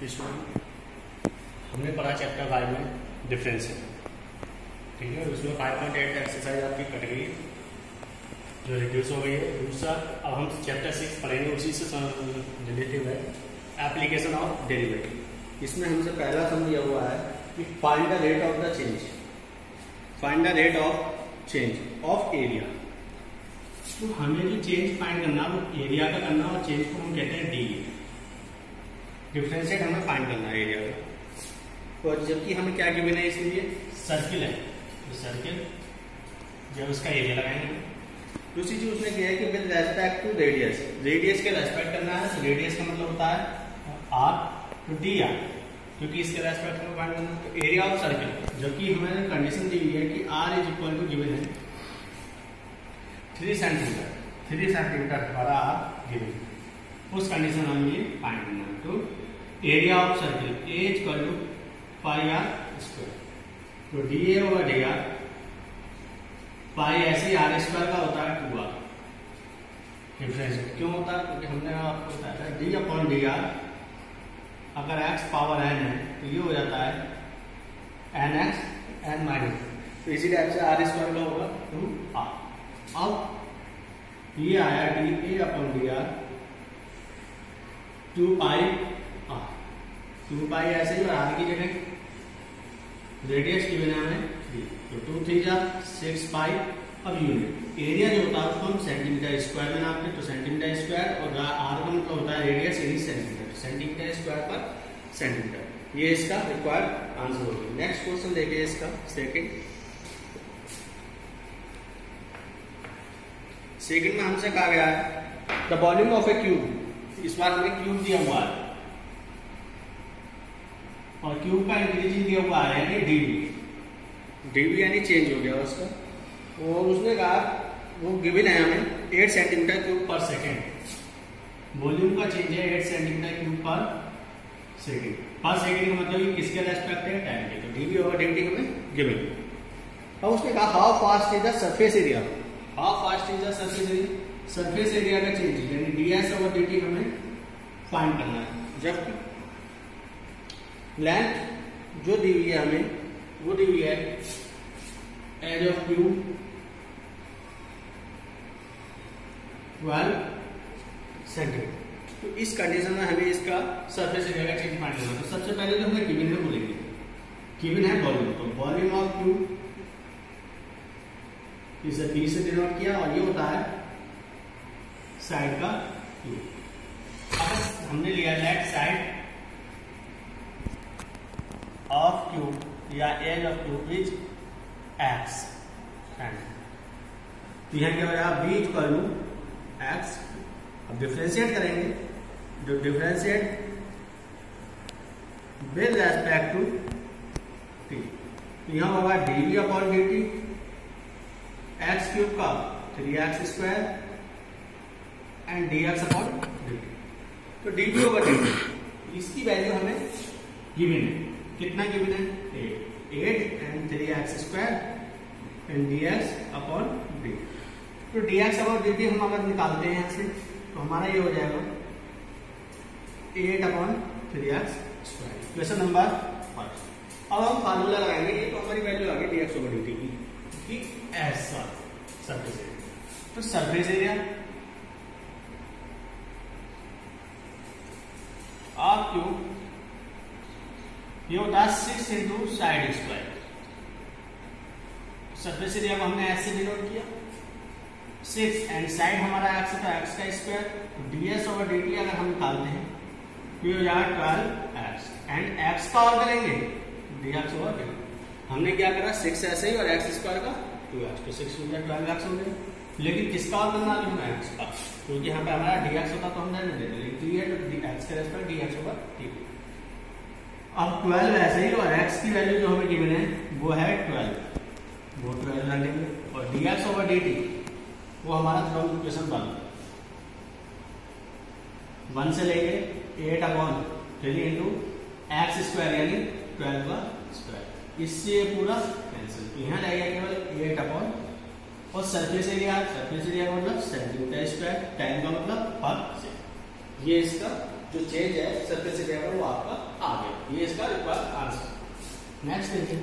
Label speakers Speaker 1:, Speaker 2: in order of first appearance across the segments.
Speaker 1: इसमें हमने पढ़ा चैप्टर 5 में डिफरेंशियल, ठीक है। उसमें 5.8 एक्सरसाइज आपकी कट गई जो रिड्यूस हो गई है। दूसरा अब हम चैप्टर 6 पढ़ेंगे, उसी से रिलेटिव है एप्लीकेशन ऑफ डेरिवेटिव। इसमें हमसे पहला सम दिया हुआ है कि find the rate of the change, find the rate of change of area. तो हमें जो चेंज फाइंड करना वो एरिया का करना, और चेंज को हम कहते हैं डी। डिफरेंशिएट हमें फाइंड करना है एरिया का। और जबकि हमें क्या गिवन है, इसलिए सर्किल है, तो सर्किल जब उसका एरिया लगाएंगे। दूसरी चीज उसने किया है कि with respect to radius, radius के रेस्पेक्ट करना है। तो रेडियस का मतलब होता है आर टू डी आर, क्योंकि इसके रेस्पेक्ट में फाइंड करना। तो एरिया ऑफ सर्किल, जबकि हमें कंडीशन दी हुई है कि R is equal to given है 3 सेंटीमीटर, 3 सेंटीमीटर हमारा आर गिवन, उस कंडीशन में ये फाइंड करना है। तो area of circle A equal to pi R square, तो D A over D R, pi ऐसे आर स्क्वायर का होता है 2r। डिफरेंस क्यों होता है, क्योंकि हमने आपको बताया था डी अपॉन डी आर, अगर x पावर n है तो ये हो जाता है nx n माइनस, तो इसी टाइप से आर स्क्वायर का होगा 2r। अब ये आया D A upon D R 2 pi r, 2 पाई ऐसे ही, और आर की जगह रेडियस की बिना में 3, तो 2 3 जा 6 पाई। अब यूनिट एरिया जो होता है उसको हम सेंटीमीटर स्क्वायर में नापते हैं, तो सेंटीमीटर स्क्वायर, और आर का मतलब होता है रेडियस यानी सेंटीमीटर, सेंटीमीटर स्क्वायर पर सेंटीमीटर। ये इसका रिक्वायर्ड आंसर होगा। नेक्स्ट क्वेश्चन देखिए इसका सेकंड में हमसे कहा गया है the volume of A cube. इस बार हमें क्यूब दिया हुआ है और क्यूब का इंक्रीजिंग दिया हुआ है यानी डीवी, डीवी यानी चेंज हो गया उसका। और उसने कहा वो गिवन है हमें 8 सेंटीमीटर क्यूब पर सेकेंड, वॉल्यूम का चेंज है 8 सेंटीमीटर क्यूब पर सेकेंड। पर सेकेंड का मतलब किसके रेस्पेक्ट है, टाइम के, तो डीवी ओवर dt हमें गिवन। अब उसने कहा how fast is the surface area, how fast is the surface area, surface area का चेंज यानी ds ओवर dt हमें फाइंड करना है। जब लेंथ जो दी हुई है हमें, वो दी हुई है एज ऑफ क्यूब 12 सेंटीमीटर। तो इस कंडीशन में हमें इसका सरफेस एरिया का चेंज फाइंड करना है। तो सबसे पहले तो हमें गिवन है बोलेंगे, गिवन है वॉल्यूम, तो वॉल्यूम ऑफ क्यूब इसे बी से डिनोट किया, और ये होता है साइड का क्यूब। अब हमने लिया लेफ्ट साइड ऑफ क्यूब या edge of cube is x, तो यहां क्या होगा b इक्वल टू x। अब डिफरेंशिएट करेंगे, जो differentiate with respect to t, तो यहां होगा dv upon dt, x cube का 3x square and dx upon dt, तो dv ओवर dt इसकी वैल्यू हमें गिवन है। कितना गिवन है, 8 and 3x square and dx upon dt। तो dx अपॉन dt हम अगर निकालते हैं यहाँ से, तो हमारा ये हो जाएगा 8 upon 3x square. Question number 5। अब हम फार्मूला लगाएंगे, ये तो हमारी वैल्यू आ गई dx ओवर dt की ऐसा सरफेस एरिया। तो सरफेस एरिया ऑफ क्यूब ये होता है 6 into side square. Surface area को हमने ऐसे डिनोट किया 6 एंड साइड हमारा x था, x का स्क्वायर, तो ds ओवर dt अगर हम निकालते हैं तो ये हो जाएगा 12x एंड x का और करेंगे dx ओवर dt। हमने क्या करा 6 ऐसे ही और x स्क्वायर का 2x, तो 6 हो गया 12x हो गया। लेकिन किसका और करना है हमें x का, क्योंकि यहाँ पे हमारा dx होता तो हम रहने देते, लेकिन तो x का रेस्पेक्ट dx ओवर dt। अब 12 ऐसे ही, और x की वैल्यू जो हमें गिवन है वो है 12, वो 12 रखेंगे, और dx ओवर dt वो हमारा फ्रॉम इक्वेशन 1 से लेंगे 8 अपॉन 3 इंटू एक्स स्क्वायर यानी 12 का स्क्वायर, इससे पूरा कैंसिल। तो यहाँ रहेगा केवल 8 अपॉन, और सरफेस एरिया का मतलब सेंटीमीटर स्क्वायर, टाइम का मतलब पर सेकंड। ये इसका जो चेंज है सर्किल से क्या वो आपका आ गया। ये इसका रिक्वायर्ड आंसर। नेक्स्ट देखिए,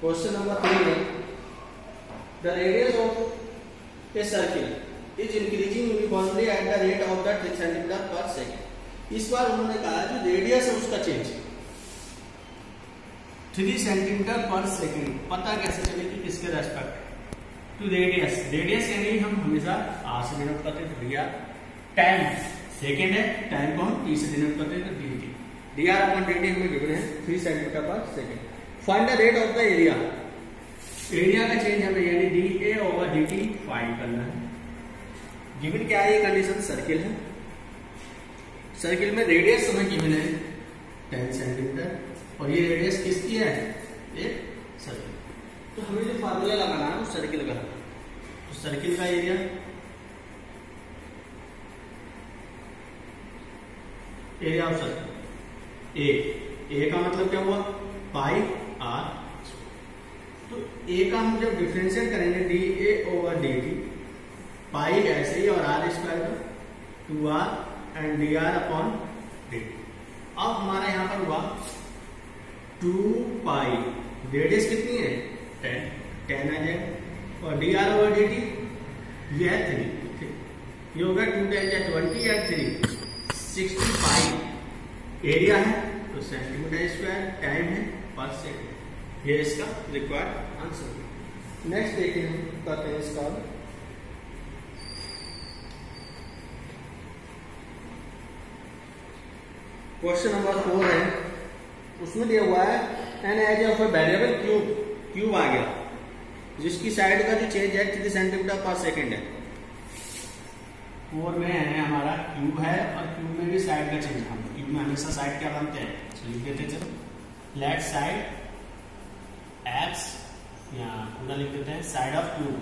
Speaker 1: क्वेश्चन नंबर 3 है the radius of a circle is increasing uniformly at the rate of the 3 centimetre पर सेकेंड। इस बार उन्होंने कहा जो रेडियस है उसका चेंज 3 सेंटीमीटर पर सेकेंड। पता कैसे चलेगी किसके रेस्पेक्ट टू रेडियस। रेडियस यानी हम हमेशा आर से डिनोट करते हैं, डी आर। टाइम सेकेंड है, टाइम को हम टी से डिनोट करते हैं, D T. D R upon D T हमें गिवन है 3 सेंटीमीटर पर second. Find the rate of the area. Area का चेंज हमें यानी D A over D T find करना है। गिवन क्या है, ये कंडीशन सर्किल है। सर्किल में रेडियस हमें गिवन है 10 सेंटीमीटर और ये रेडियस किसकी है, एक सर्किल। तो हमें जो फार्मूला लगाना है वो सर्किल का। तो सर्किल का एरिया ऑफ सर्किल ए का मतलब क्या हुआ पाई आर। तो ए का हम जब डिफरेंशिएट करेंगे D A over D T, pi ऐसे ही और आर स्क्वायर का 2r and D R upon D T. अब हमारा यहां पर हुआ 2 पाई, रेडियस कितनी है 10 आ जाएगा और D R over D T ये है 3। ये होगा 2 10 या 20 या 3 60 पाई। एरिया है तो सेंटीमीटर स्क्वायर, टाइम है पर सेकेंड। ये इसका रिक्वायर्ड आंसर है। नेक्स्ट देखिए हम करते हैं इसका क्वेश्चन नंबर 4 है। उसमें दिया हुआ है an edge of a variable cube आ गया जिसकी साइड का जो चेंज है 3 सेंटीमीटर पर सेकेंड है। 4 में है हमारा क्यूब है और क्यूब में भी साइड का चेंज। हम क्यूब में हमेशा साइड क्या बनते हैं, लिख देते चलो लेफ्ट साइड एक्स, यहाँ पूरा लिख देते हैं side of cube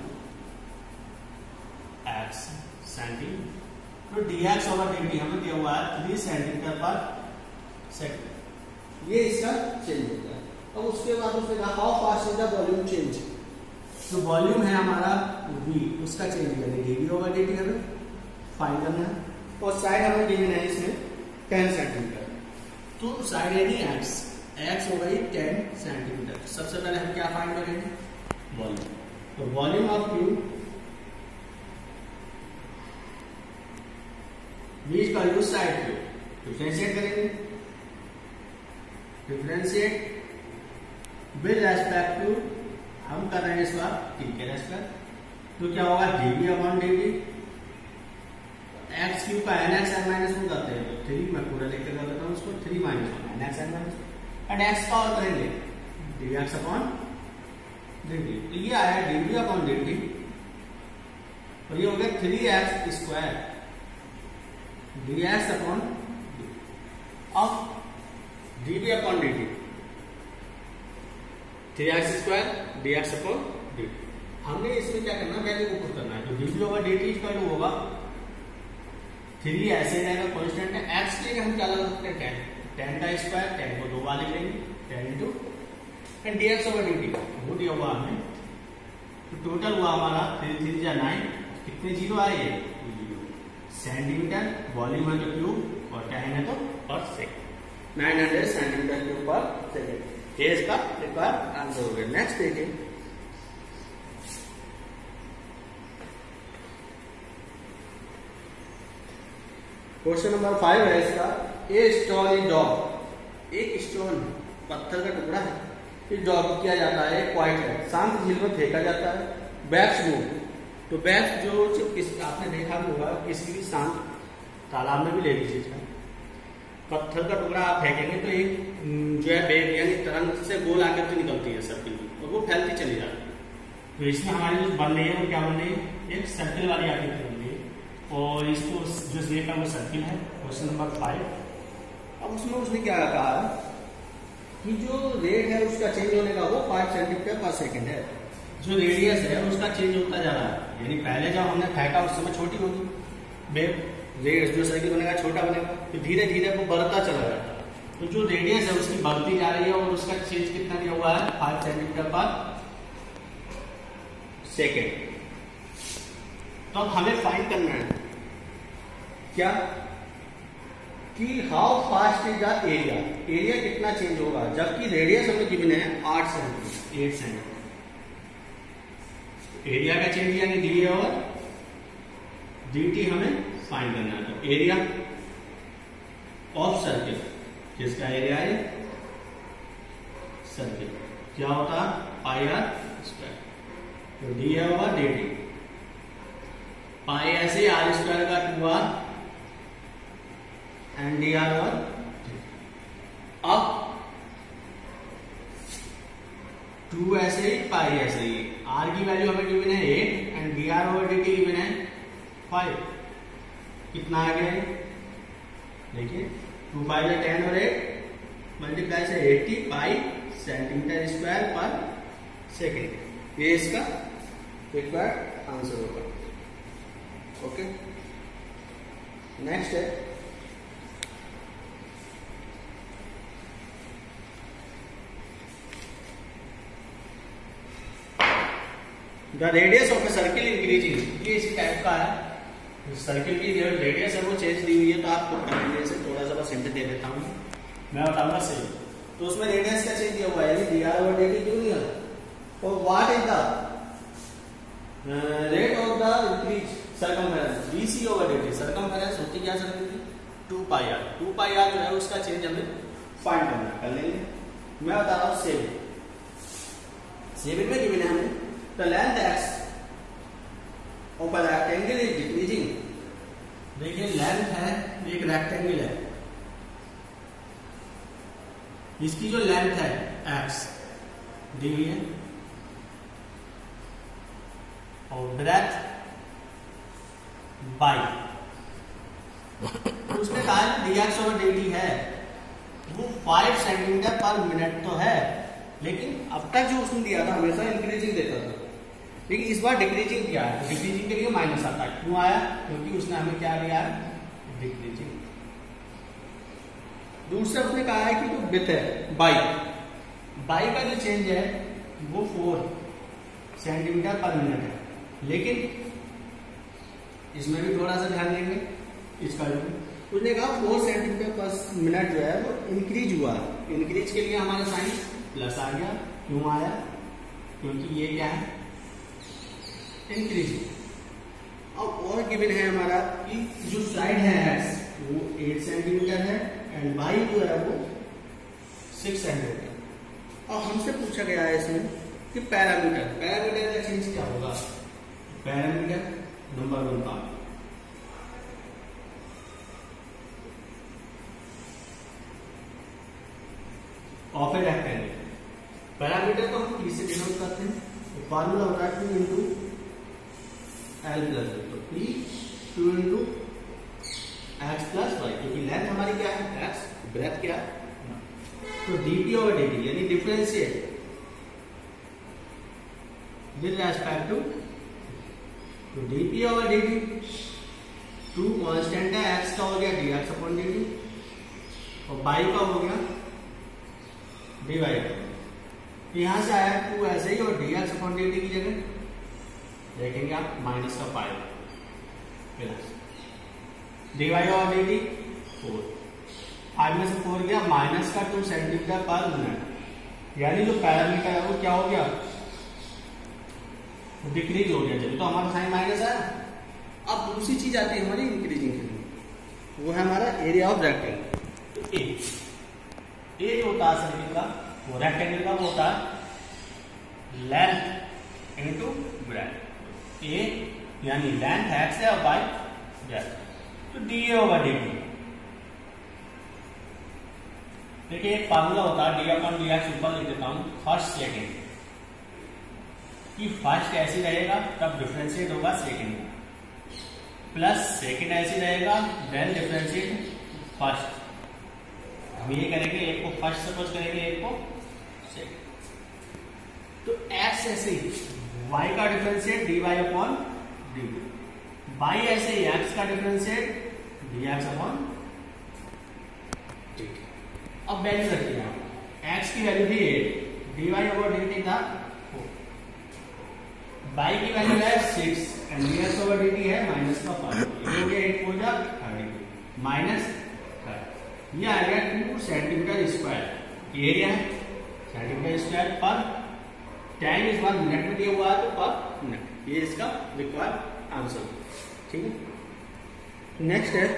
Speaker 1: X centimetre. तो D X over D T हमें दिया हुआ है 3 सेंटीमीटर पर सेकेंड। ये इसका चेंज होता है। अब उसके बाद उसने कहा how fast is the volume change. तो वॉल्यूम है हमारा v, उसका चेंज यानी D V over D T हमें फाइंड करना है। और साइड हमें गिवन है इसमें 10 सेंटीमीटर। तो साइड यानी एक्स हो गई 10 सेंटीमीटर। सबसे पहले हम क्या फाइंड करेंगे, वॉल्यूम। तो वॉल्यूम ऑफ क्यूब बीच का यूज साइड पे डिफरेंशिएट करेंगे, डिफरेंशिएट विद रेस्पेक्ट टू, हम कर रहे हैं इस बार टी के रेस्पेक्ट। तो क्या होगा DV upon DV. X cube का N x N minus one करते हैं तो 3, मैं पूरा लेकर कर देता हूँ उसको 3 minus one n x N minus and x का और करेंगे D X upon D T. तो ये आया डीवी अपॉन डी टी और ये हो गया 3x square D X upon of DV upon D T. 3x square D X upon D T. हमने इसमें क्या करना, वैल्यू को पुट करना है। तो डीवी ओवर डी टी का जो होगा 3 ऐसे रहेगा कांस्टेंट है। एक्स के लिए हम क्या लगा सकते हैं 10 का स्क्वायर, 10 को 2 बार लिख लेंगे 10 into and D X over D T वो दिया हुआ हमें। तो टोटल हुआ हमारा 3 3 जा 9, कितने जीरो आए ये 0 सेंटीमीटर। वॉल्यूम है तो क्यूब और टाइम है तो पर सेकेंड। 900 सेंटीमीटर क्यूब पर सेकेंड। ये इसका रिक्वायर्ड आंसर हो गया। नेक्स्ट देखिए क्वेश्चन नंबर 5 है इसका। ए स्टोन इन डॉग, एक स्टोन पत्थर का टुकड़ा है, इस डॉग किया जाता है क्वाइट है, शांत झील में फेंका जाता है। बैग्स मूव, तो बैग्स जो आपने देखा भी होगा किसी भी शांत तालाब में भी ले लीजिए, पत्थर का टुकड़ा आप फेंकेंगे तो एक जो है बेग यानी तरंग से गोल आकर के निकलती है सर्किल और वो फैलती चली जाती है। तो इसमें हमारी जो बन रही है वो क्या बन रही है, एक सर्किल वाली आकृति बन रही है और इसको जो शेप है वो सर्किल है। Question number 5। अब उसमें उसने क्या कहा कि जो रेट है उसका चेंज होने का वो 5 सेंटीमीटर पर सेकेंड है। जो रेडियस है उसका चेंज होता जा रहा है, यानी पहले जब हमने फेंका उस समय छोटी होगी वेव, रेडियस जो सर्किल बनेगा छोटा बनेगा, तो धीरे धीरे वो बढ़ता चला जाता है। तो जो रेडियस है उसकी बढ़ती जा रही है और उसका चेंज कितना दिया हुआ है 5 सेंटीमीटर पर सेकेंड। तो अब हमें फाइंड करना है क्या कि how fast is the area, area कितना चेंज होगा, जबकि रेडियस हमें गिवन है 8 सेंटीमीटर। एरिया का चेंज यानी डी और dt हमें फाइंड करना है। तो एरिया ऑफ सर्किल, किसका एरिया है, सर्किल, क्या होता है पाई आर स्क्वायर। तो D over D T, pi ऐसे आर स्क्वायर का 2r and D are over. अब 2 ऐसे ही पाई ऐसे ही, आर की वैल्यू हमें गिवन है 8 and D are over D T given है 5। कितना आ गया है देखिए, 2 पाई 10 और 8 मल्टीप्लाई से 80 पाई सेंटीमीटर स्क्वायर पर सेकेंड। ये इसका रिक्वायर्ड आंसर होगा। ओके, नेक्स्ट है the radius of a circle increasing. ये इसी टाइप का है, सर्किल की जो रेडियस है वो चेंज दी हुई है। तो आपको से थोड़ा सा बस हिंट दे देता हूँ, मैं बताऊंगा सही। तो उसमें रेडियस का चेंज दिया हुआ है, D R over D T क्यों नहीं है। और what is the rate of the increase circumference, BC over D T. Circumference होती क्या सर्किल की 2 पाई आर। 2 पाई आर जो है उसका चेंज हमें फाइंड करना कर लेंगे। मैं बता रहा हूँ 7 में गिवन है हमें the length x of a rectangle is decreasing. देखिए लेंथ है, एक रेक्टेंगल है, इसकी जो लेंथ है x दी हुई है और ब्रेथ बाई, उसने कहा dx ओवर dt है वो 5 सेंटीमीटर पर मिनट तो है, लेकिन अब तक जो उसने दिया था हमेशा इंक्रीजिंग देता था, लेकिन इस बार डिक्रीजिंग किया है। डिक्रीजिंग के लिए माइनस आता है, क्यों आया, क्योंकि उसने हमें क्या दिया है डिक्रीजिंग। दूसरा उसने कहा है कि जो विड्थ है बाई का जो चेंज है वो 4 सेंटीमीटर पर मिनट है, लेकिन इसमें भी थोड़ा सा ध्यान देंगे इसका जो उसने कहा 4 सेंटीमीटर पर मिनट जो है वो इंक्रीज हुआ। इंक्रीज के लिए हमारा साइन प्लस आ गया, क्यों आया, क्योंकि ये क्या है इंक्रीज। अब और गिवन है हमारा कि जो साइड है एक्स वो 8 सेंटीमीटर है एंड वाई जो है वो 6 सेंटीमीटर। और हमसे पूछा गया है इसमें कि पैरामीटर का चेंज क्या होगा। Parameter number 1 part, of a rectangle. Parameter को हम किससे डिनोट करते हैं, तो फॉर्मूला होता है 2 इंटू एल प्लस, तो P 2 into x plus y, क्योंकि लेंथ हमारी क्या है एक्स, ब्रेथ क्या है, तो डीपी ओवर डीटी यानी differentiate with respect to DP over DT. 2 constant है, एक्स का हो गया डीएक्स अपॉन डीटी और बाई का हो गया डिवाइड। यहां से आया 2 ऐसे ही और डीएक्स अपॉन डीटी की जगह देखेंगे आप माइनस का pi plus divide over D 4, 5 में से 4 गया माइनस का 2 सेंटीमीटर पर मिनट, यानी जो पैरामीटर है वो क्या हो गया डिक्रीज हो गया। चलिए तो हमारा साइन माइनस है। अब दूसरी चीज आती है हमारी इंक्रीजिंग के लिए, वो है हमारा एरिया ऑफ रेक्टेंगल। ए जो होता है सर्किल का वो रेक्टेंगल का वो होता है लेंथ इनटू ब्रेथ। ए यानी लेंथ एक्स है और बाई ब्रेथ, तो D A over D T. देखिए एक फार्मूला होता है डी अपॉन डी एक्स, ऊपर लिख देता हूं फर्स्ट सेकेंड, कि फर्स्ट ऐसे रहेगा तब डिफरेंशिएट होगा सेकेंड, प्लस सेकेंड ऐसे रहेगा देन डिफरेंशिएट फर्स्ट। हम ये करेंगे, एक को फर्स्ट सपोज करेंगे, एक को सेकेंड। तो एक्स ऐसे ही y का differentiate dy upon dy, y ऐसे ही x का डिफरेंशिएट dx अपॉन dt। अब वैल्यू रखिए आप, x की वैल्यू थी 8, dy अपॉन dt था 4, बाई की वैल्यू है 6 एंड ds ओवर dt है माइनस का 5, ये हो गया 8 4 जा 32 माइनस 30, ये आ गया 2 सेंटीमीटर स्क्वायर एरिया है सेंटीमीटर स्क्वायर पर टाइम इस बार मिनट में दिया हुआ है तो पर मिनट, ये इसका रिक्वायर्ड आंसर। ठीक है, नेक्स्ट है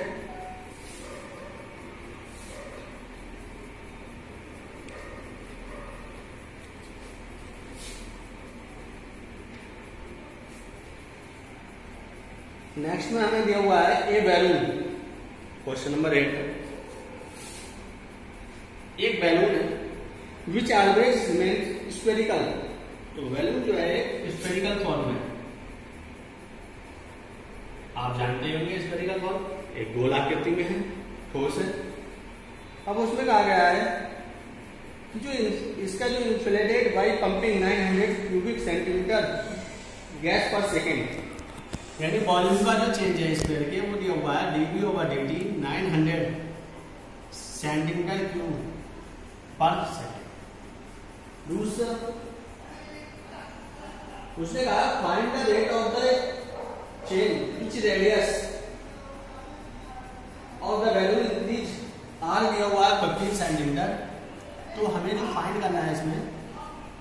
Speaker 1: नेक्स्ट में हमें दिया हुआ है ए बैलून, क्वेश्चन नंबर 8, एक बैलून है विच ऑलवेज रिमेन्स स्फेरिकल, तो बैलून जो है स्फेरिकल फॉर्म में, आप जानते होंगे स्फेरिकल फॉर्म एक गोल आकृति में है ठोस है। अब उसमें कहा गया है कि जो इसका जो inflated by pumping 900 cubic centimetre gas per second, यानी वॉल्यूम का जो चेंज है स्फीयर के वो दिया हुआ है dV over dt 900 centimetre cube पर सेकेंड। दूसरा उसने कहा find the rate of the change which radius of the balloon increase, R दिया हुआ है 15 सेंटीमीटर, तो हमें जो फाइंड करना है इसमें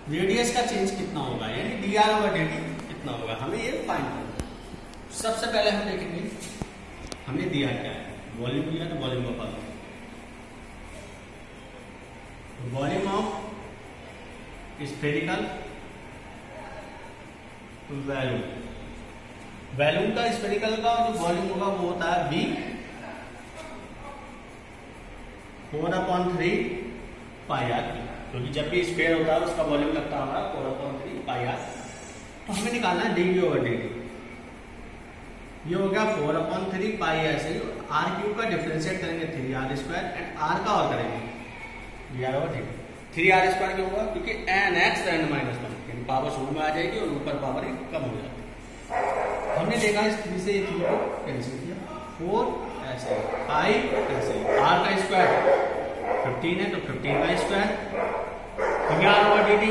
Speaker 1: रेडियस का चेंज कितना होगा, यानी dr ओवर dt कितना होगा, हमें ये फाइंड करना है। सबसे पहले हम देखेंगे हमने दिया क्या है, वॉल्यूम दिया तो वॉल्यूम का पता, volume of spherical volume, volume का स्फेरिकल का जो वॉल्यूम होगा वो होता है V 4/3 पाई आर, क्योंकि जब भी स्फेयर होता है उसका वॉल्यूम लगता है हमारा 4/3 पाई आर। तो हमें निकालना है dV ओवर dt, ये हो गया 4/3 पाई ऐसे ही, आर क्यूब का डिफरेंशिएट करेंगे 3r स्क्वायर एंड आर का और करेंगे dr over dt। 3r square क्यों होगा, क्योंकि nx n माइनस 1 यानी पावर शुरू में आ जाएगी और ऊपर पावर कम हो जाती है। हमने देखा इस 3 से 3 को कैंसिल किया, 4 ऐसे पाई ऐसे, आर का स्क्वायर 15 है तो 15 का square, dr over dt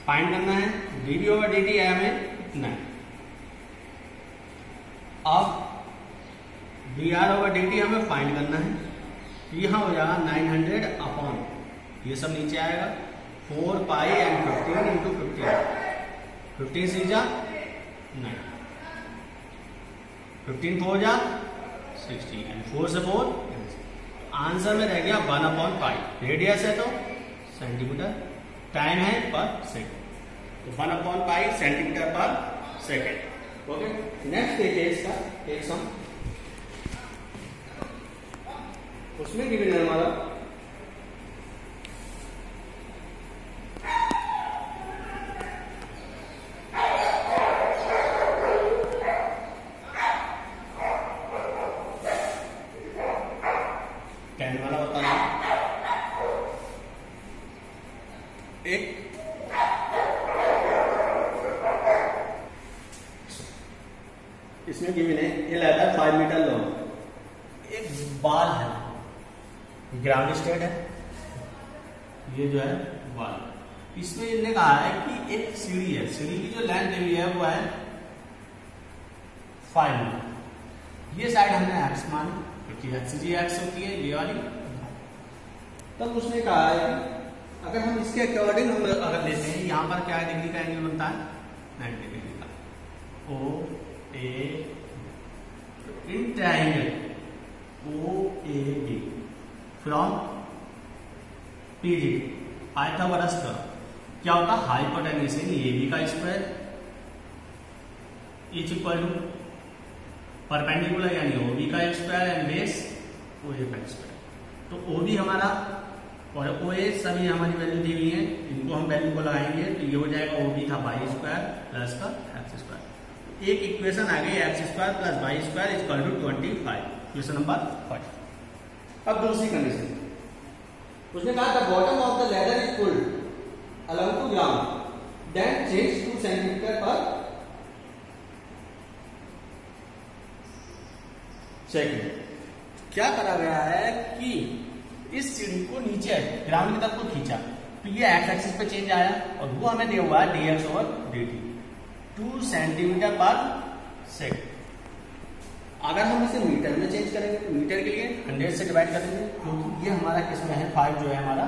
Speaker 1: find करना है, dv ओवर dt है हमें इतना है। अब dr ओवर dt हमें फाइंड करना है, यहां हो जाएगा 900 अपॉन, ये सब नीचे आएगा 4 पाई एंड 15 इंटू 15 से जा 9, 15 4 जा 60 एंड 4 से 4, आंसर में रह गया 1/पाई, रेडियस है तो सेंटीमीटर, टाइम है पर सेकेंड, तो 1/पाई सेंटीमीटर पर सेकेंड। ओके, नेक्स्ट देखिए इसका एक सम, उसमें गिवन है हमारा वाला होता है एक इसमें गिवन है ये रहता है 5 मीटर लॉन्ग, एक बाल है, ग्राउंड स्टेट है, ये जो है बाल, इसमें इन्होंने कहा है कि एक सीढ़ी है, सीढ़ी की जो लेंथ दी हुई है वो है 5 मीटर, ये साइड हमने एक्स मानी क्योंकि एक्सिस एक्स होती है ये वाली। तब उसने कहा है अगर हम इसके अकॉर्डिंग हम अगर लेते हैं, यहाँ पर क्या डिग्री का एंगल बनता है 90 डिग्री का, O A in triangle O A B from P D Pythagoras का क्या होता है, हाइपोटेन्यूज ए बी का square is equal to perpendicular यानी ओ बी का square and base O A का स्क्वायर। तो ओ बी हमारा और ओ ए सभी हमारी वैल्यू दी हुई है, इनको हम वैल्यू को लगाएंगे तो ये हो जाएगा ओ बी था वाई स्क्वायर प्लस का एक्स स्क्वायर, एक इक्वेशन आ गई x square plus Y square is equal to 25, question number 5। अब दूसरी कंडीशन उसने कहा the bottom of the ladder is pulled along to ground then change 2 centimetre पर सेकंड। क्या करा गया है कि इस सीढ़ी को नीचे ग्राउंड की तरफ को खींचा, तो ये एक्स एक्सिस पे चेंज आया और वो हमें दिया हुआ है dx ओवर dt 2 सेंटीमीटर पर सेकेंड। अगर हम इसे मीटर में चेंज करेंगे तो मीटर के लिए 100 से डिवाइड करेंगे क्योंकि ये हमारा किस में है 5 जो है हमारा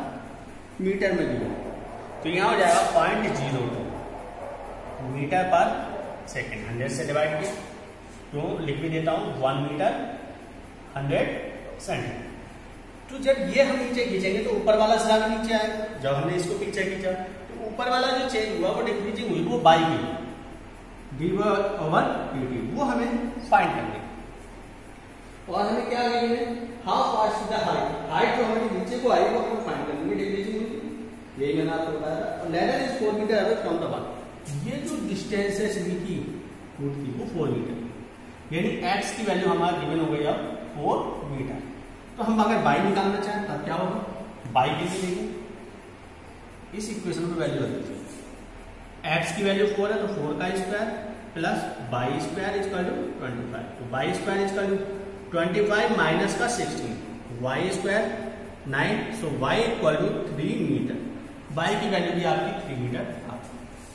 Speaker 1: मीटर में दिया, तो यहाँ हो जाएगा 0.02 मीटर पर सेकेंड। 100 से डिवाइड किया तो लिख भी देता हूँ 1 मीटर 100 सेंटीमीटर। तो जब ये हम नीचे खींचेंगे तो ऊपर वाला स्लैब नीचे आएगा। जब हमने इसको पीछे खींचा तो ऊपर वाला जो चेंज हुआ वो डिक्रीजिंग हुई वो बाई की dy ओवर dt वो हमें फाइंड करनी है। और हमें क्या करनी है half part the height, height जो हमें नीचे को आई वो हमें फाइंड करनी है डिक्रीजिंग हुई, यही मैंने आपको बताया था। और length is 4 metre away from the bar, ये जो डिस्टेंस है सी की फुट की वो 4 मीटर, यानी x की वैल्यू हमारा गिवन हो गई अब 4 मीटर। तो हम अगर बाई निकालना चाहें तब क्या होगा, बाई कितनी लेंगे, इस इक्वेशन में वैल्यू रख दीजिए। x की वैल्यू 4 है तो 4 का square plus y square equal to 25, तो y square equal to 25 minus का 16, y square 9, so y equal to 3 metre. y की वैल्यू भी आपकी 3 मीटर।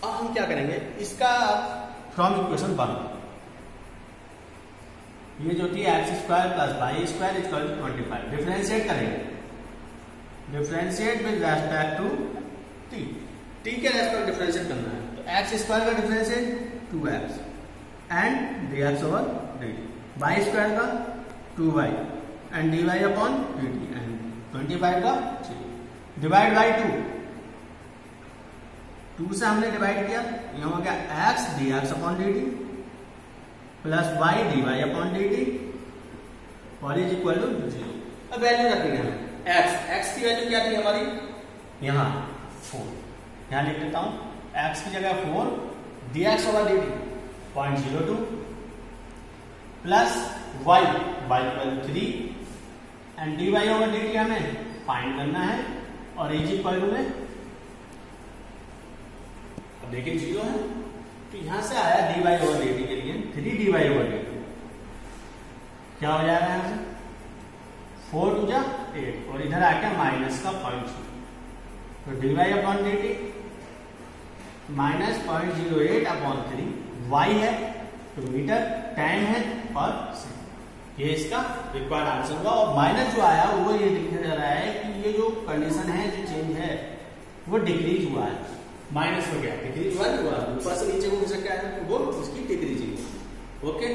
Speaker 1: अब हम क्या करेंगे, इसका फ्रॉम इक्वेशन 1 ये जो थी X square plus Y square equal to 25 differentiate करेंगे, differentiate with respect to T, T के रेस्पेक्ट डिफरेंशिएट करना है तो एक्स स्क्वायर का differentiate 2x and dx over dt, Y square का 2y and dy upon dt and 25 का 3 divide by 2 से हमने डिवाइड किया, यहाँ हो गया x dx upon dt plus y dy upon dt और इज इक्वल टू 0। अब वैल्यू रखनी है हमें x की वैल्यू क्या थी हमारी, यहाँ 4, यहाँ लिख देता हूँ x की जगह 4 dx over dt 0.02 plus y equal 3 and dy over dt हमें फाइंड करना है और इज इक्वल टू में अब देखिए 0 है तो यहां से आया dy ओवर dt के लिए 3 dy ओवर dt क्या हो जाएगा, यहां से 4 टू जा 8 और इधर आके माइनस का 0.2 तो dy upon dt minus 0.08 upon 3 y है तो मीटर, टाइम है और सेकंड, ये इसका रिक्वायर्ड आंसर होगा। और माइनस जो आया वो ये दिखा जा रहा है कि ये जो कंडीशन है जो चेंज है वो डिक्रीज हुआ है, माइनस हो गया, डिक्रीज हुआ नहीं हुआ, ऊपर से नीचे को खिसक के आया तो वो उसकी डिक्रीजिंग। ओके।